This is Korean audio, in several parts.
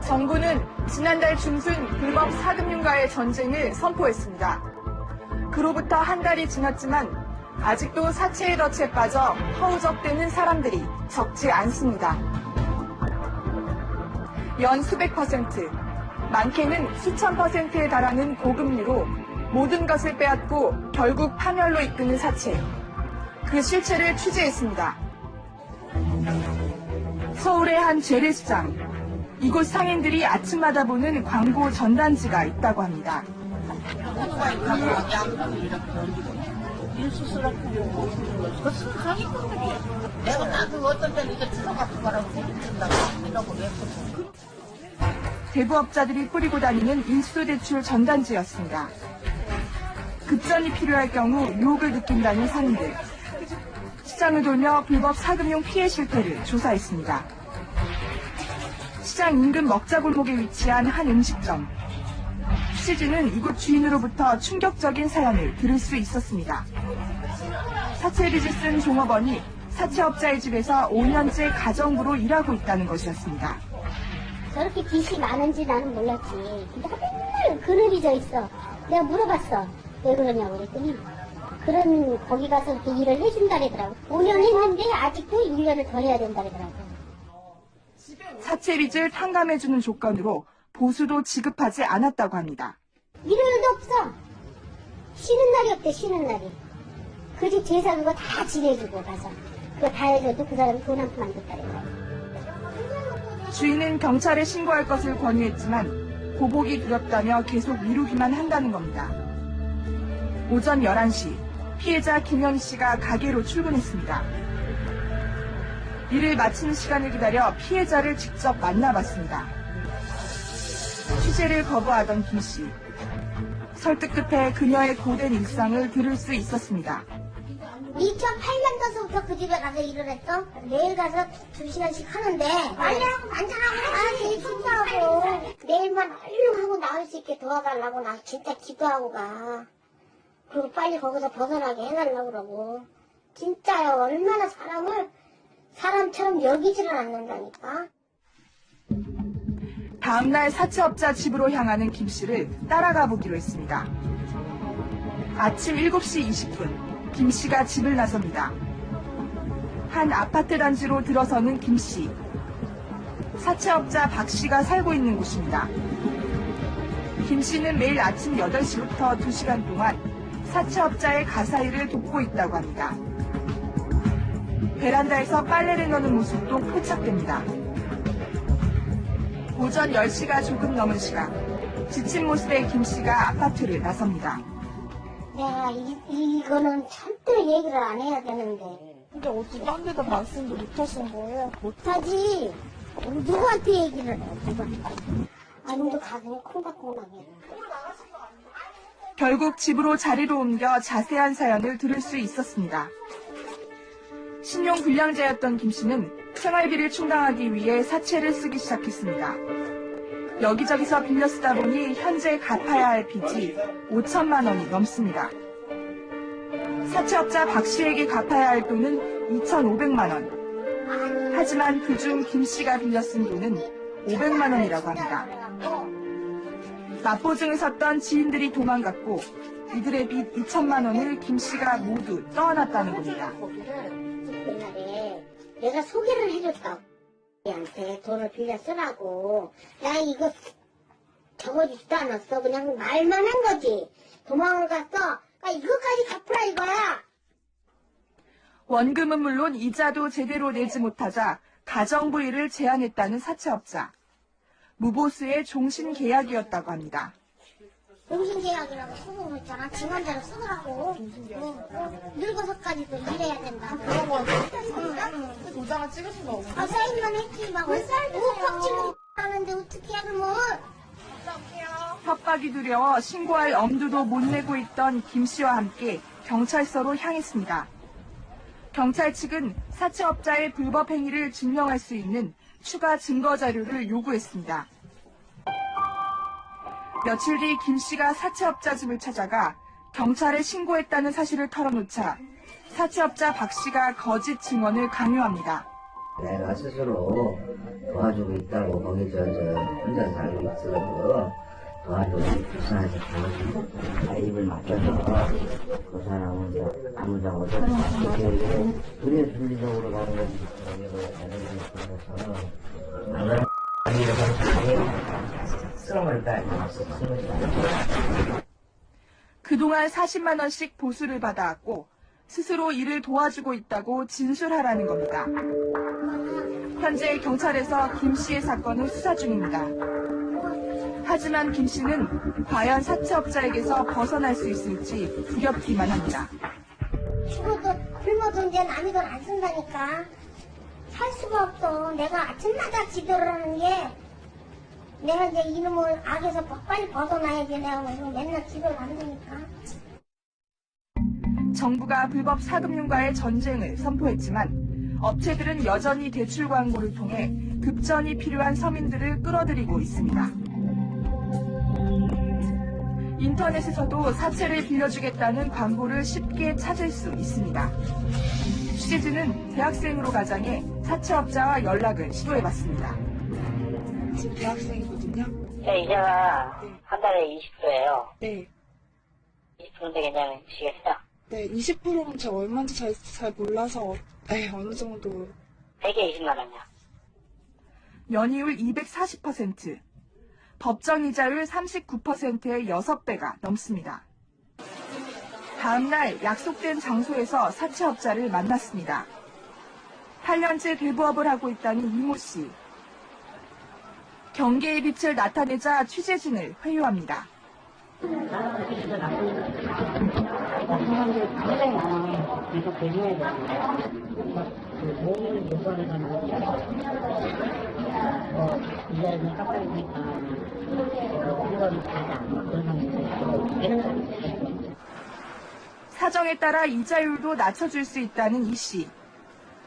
정부는 지난달 중순 불법 사금융가의 전쟁을 선포했습니다. 그로부터 한 달이 지났지만 아직도 사채의 덫에 빠져 허우적대는 사람들이 적지 않습니다. 연 수백 %, 많게는 수천 %에 달하는 고금리로 모든 것을 빼앗고 결국 파멸로 이끄는 사채. 그 실체를 취재했습니다. 서울의 한 재래시장. 이곳 상인들이 아침마다 보는 광고 전단지가 있다고 합니다. 내가 나도 어떤 때는 이게 들어가서 가라고 생각한다고 이러고 냈거든. 대부업자들이 뿌리고 다니는 인수대출 전단지였습니다. 급전이 필요할 경우 유혹을 느낀다는 상인들. 시장을 돌며 불법 사금융 피해 실태를 조사했습니다. 시장 인근 먹자골목에 위치한 한 음식점. 취재진은 이곳 주인으로부터 충격적인 사연을 들을 수 있었습니다. 사채빚을 쓴 종업원이 사채업자의 집에서 5년째 가정부로 일하고 있다는 것이었습니다. 저렇게 빚이 많은지 나는 몰랐지. 근데 맨날 그늘이 져 있어. 내가 물어봤어. 왜 그러냐고 그랬더니 거기 가서 이렇게 일을 해준다더라고. 5년 했는데 아직도 1년을 더 해야 된다더라고. 사채빚을 탕감해주는 조건으로 보수도 지급하지 않았다고 합니다. 일요일도 없어. 쉬는 날이 없대, 쉬는 날이. 그 집 제사 그거 다 지내주고 가서. 그거 다 해줘도 그 사람이 돈 한 푼 안 줬다더라고. 주인은 경찰에 신고할 것을 권유했지만 보복이 두렵다며 계속 미루기만 한다는 겁니다. 오전 11시 피해자 김현 씨가 가게로 출근했습니다. 일을 마치는 시간을 기다려 피해자를 직접 만나봤습니다. 취재를 거부하던 김 씨. 설득 끝에 그녀의 고된 일상을 들을 수 있었습니다. 2008년도서부터 그 집에 가서 일을 했어. 매일 가서 2시간씩 하는데 빨래하고 반찬하고 되게 힘들하고 내일만 얼른 하고 나올 수 있게 도와달라고 나 진짜 기도하고 가. 그리고 빨리 거기서 벗어나게 해달라고 그러고. 진짜요. 얼마나 사람처럼 여기지를 않는다니까. 다음날 사채업자 집으로 향하는 김 씨를 따라가 보기로 했습니다. 아침 7시 20분. 김 씨가 집을 나섭니다. 한 아파트 단지로 들어서는 김 씨. 사채업자 박 씨가 살고 있는 곳입니다. 김 씨는 매일 아침 8시부터 2시간 동안 사채업자의 가사일을 돕고 있다고 합니다. 베란다에서 빨래를 넣는 모습도 포착됩니다. 오전 10시가 조금 넘은 시각. 지친 모습의 김 씨가 아파트를 나섭니다. 내가 이거는 절대로 얘기를 안 해야 되는데. 근데 어떻게 딴 데다 말씀도 못 하신 거예요? 못하지. 누구한테 얘기를 해, 누구한테. 아님도 가슴이 콩닥콩닥해. 결국 집으로 자리로 옮겨 자세한 사연을 들을 수 있었습니다. 신용불량자였던 김 씨는 생활비를 충당하기 위해 사채를 쓰기 시작했습니다. 여기저기서 빌려 쓰다 보니 현재 갚아야 할 빚이 5천만 원이 넘습니다. 사채업자 박 씨에게 갚아야 할 돈은 2,500만 원. 하지만 그중 김 씨가 빌려 쓴 돈은 500만 원이라고 합니다. 맞보증을 섰던 지인들이 도망갔고 이들의 빚 2천만 원을 김 씨가 모두 떠안았다는 겁니다. 옛날에 내가 소개를 해줬다고. 한테 돈을 빌려 쓰라고. 나 이거 적어주지도 않았어. 그냥 말만 한 거지. 도망을 갔어. 그러니까 이거까지 갚으라 이거야. 원금은 물론 이자도 제대로 내지 못하자 가정부일을 제안했다는 사채업자. 무보수의 종신계약이었다고 합니다. 종신계약이라고 쓰고 있잖아. 증언대로 쓰더라고. 늙어서까지도 일해야 된다. 그런 거 도장을 찍으신 거 없어요? 사인만 했지. 막 우팍 치고 하는데 어떻게 하면 뭘. 협박이 두려워 신고할 엄두도 못 내고 있던 김 씨와 함께 경찰서로 향했습니다. 경찰 측은 사채업자의 불법 행위를 증명할 수 있는 추가 증거 자료를 요구했습니다. 며칠 뒤 김 씨가 사채업자 집을 찾아가 경찰에 신고했다는 사실을 털어놓자 사채업자 박 씨가 거짓 증언을 강요합니다. 내가 스스로 도와주고 있다고 거기 혼자 살고 있어가지고 도와주고 부산에서 도와주고 입을 맞춰서 그 사람은 아무장 어쩌고 이렇게 둘이 분리적으로 가는 것이 그래서 나는 쓰러을 따라서 그동안 40만 원씩 보수를 받아왔고 스스로 일을 도와주고 있다고 진술하라는 겁니다. 현재 경찰에서 김 씨의 사건을 수사 중입니다. 하지만 김 씨는 과연 사채업자에게서 벗어날 수 있을지 두렵기만 합니다. 죽어도 굶어도 이제 남의 돈 안 쓴다니까. 살 수가 없어. 내가 아침마다 기도를 하는 게 내가 이제 이놈을 악에서 빨리 벗어나야지. 내가 맨날 기도를 한다니까. 정부가 불법 사금융과의 전쟁을 선포했지만 업체들은 여전히 대출 광고를 통해 급전이 필요한 서민들을 끌어들이고 있습니다. 인터넷에서도 사채를 빌려주겠다는 광고를 쉽게 찾을 수 있습니다. 취재진은 대학생으로 가장해 사채업자와 연락을 시도해봤습니다. 지금 대학생이거든요. 네, 이자가 한 달에 20%예요. 네. 20%인데 괜찮으시겠어요? 네, 20%는 제가 얼마인지 잘 몰라서, 어느 정도. 100에 20만 원이요. 연이율 240%, 법정 이자율 39%의 6배가 넘습니다. 다음날 약속된 장소에서 사채업자를 만났습니다. 8년째 대부업을 하고 있다는 이모 씨. 경계의 빛을 나타내자 취재진을 회유합니다. 사람들이 굉장히 많아. 계속 조심해야 되는데. 모든 조건에서는 이자는 깎아주니까 이건 가자. 그런 상황이 사정에 따라 이자율도 낮춰줄 수 있다는 이 씨.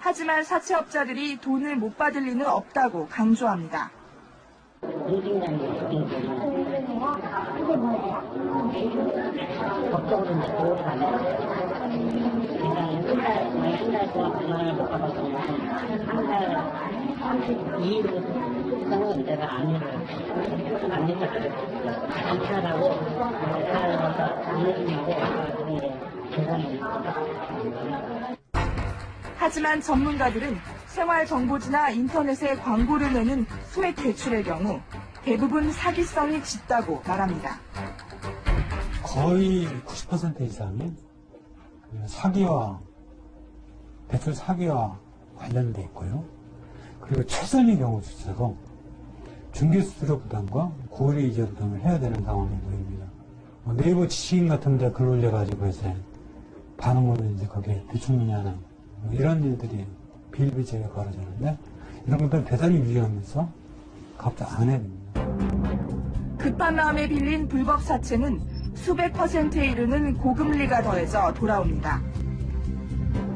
하지만 사채업자들이 돈을 못 받을 리는 없다고 강조합니다. 법적으로 이제 보호를 받는 그러니까 한달 동안 9만원을 못 받았으면 한달 32일부터는 내가 안 해줬어요. 감찰하고 안 해주는데 이제 계산을 하지만 전문가들은 생활정보지나 인터넷에 광고를 내는 소액 대출의 경우 대부분 사기성이 짙다고 말합니다. 거의 90% 이상이 사기와 대출 사기와 관련돼 있고요. 그리고 최선의 경우 수수로 중개수수료 부담과 고리 이자 부담을 해야 되는 상황이 보입니다. 네이버 지식인 같은데 글 올려가지고 해서 반응으로 이제 거기에 대출 문의하는 이런 일들이 비일비재하게 벌어지는데 이런 것들은 대단히 위험해서 갑자기 안 해야 됩니다. 급한 마음에 빌린 불법 사채는 수백 %에 이르는 고금리가 더해져 돌아옵니다.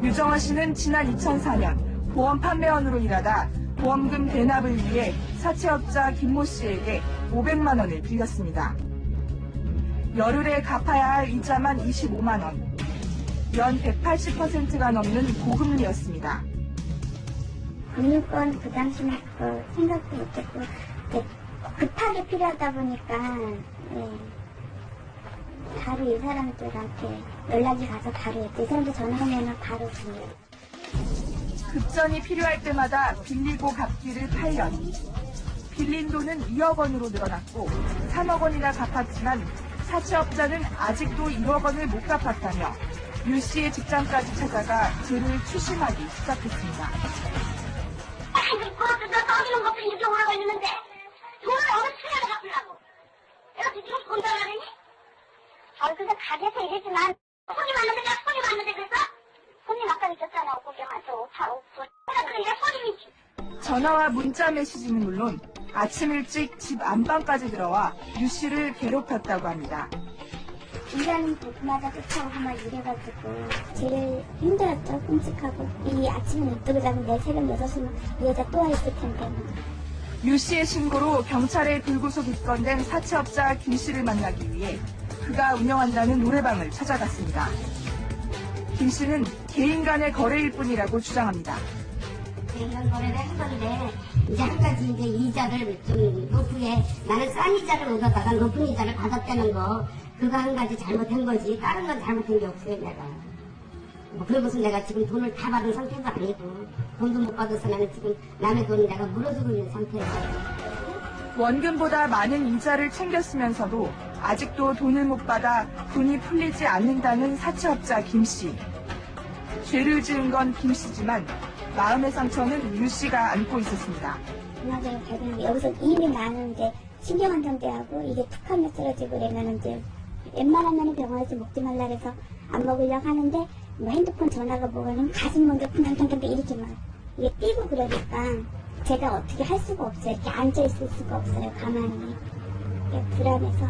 유정화 씨는 지난 2004년 보험 판매원으로 일하다 보험금 대납을 위해 사채업자 김모 씨에게 500만 원을 빌렸습니다. 열흘에 갚아야 할 이자만 25만 원. 연 180%가 넘는 고금리였습니다. 금융권 그 당시는 그거 생각도 못했고 급하게 필요하다 보니까 바로 이 사람들한테 연락이 가서 바로 했죠. 이 사람들 전화하면 바로 줘요. 급전이 필요할 때마다 빌리고 갚기를 8년. 빌린 돈은 2억 원으로 늘어났고 3억 원이나 갚았지만 사채업자는 아직도 1억 원을 못 갚았다며 유 씨의 직장까지 찾아가 죄를 추심하기 시작했습니다. 그것도 너 떠주는 것도 6개월 걸리는데 돈을 어느 시간에 갚으려고. 내가 지금 본다고 하더니 근데 가게에서 일했지만 손님 왔는데 그래서 손님 아까 있었잖아. 고기 와서 차 없고. 그러니까 손님이지. 전화와 문자 메시지는 물론 아침 일찍 집 안방까지 들어와 유 씨를 괴롭혔다고 합니다. 일하는 곳마다 쫓아오고 막 이래가지고 제일 힘들었죠. 끔찍하고 이 아침에 눈 뜨고 자면 내일 새벽 6시면 이 여자 또 와있을 텐데. 유 씨의 신고로 경찰에 불구속 입건된 사채업자 김 씨를 만나기 위해 그가 운영한다는 노래방을 찾아갔습니다. 김 씨는 개인 간의 거래일 뿐이라고 주장합니다. 이런 거래를 한 건데 이제 한 가지 이제 이자를 좀 높게 나는 싼 이자를 얻었다가 높은 이자를 받았다는 거 그거 한 가지 잘못한 거지 다른 건 잘못한 게 없어요 내가. 뭐 그런 것은 내가 지금 돈을 다 받은 상태도 아니고 돈도 못 받아서 나는 지금 남의 돈을 내가 물어주고 있는 상태예요. 원금보다 많은 이자를 챙겼으면서도 아직도 돈을 못 받아 돈이 풀리지 않는다는 사채업자 김 씨. 죄를 지은 건 김 씨지만 마음의 상처는 유 씨가 안고 있었습니다. 그나저나 결국은 여기서 일이 많은데 신경안정제하고 이게 툭 하면 쓰러지고 그러면 이제 웬만하면 병원에서 먹지 말라 그래서 안 먹으려고 하는데 뭐 핸드폰 전화가 뭐가면 가슴 먼저 쿵탕탕탕 이렇게 막 이게 뛰고 그러니까 제가 어떻게 할 수가 없어요. 이렇게 앉아있을 수가 없어요. 가만히. 불안해서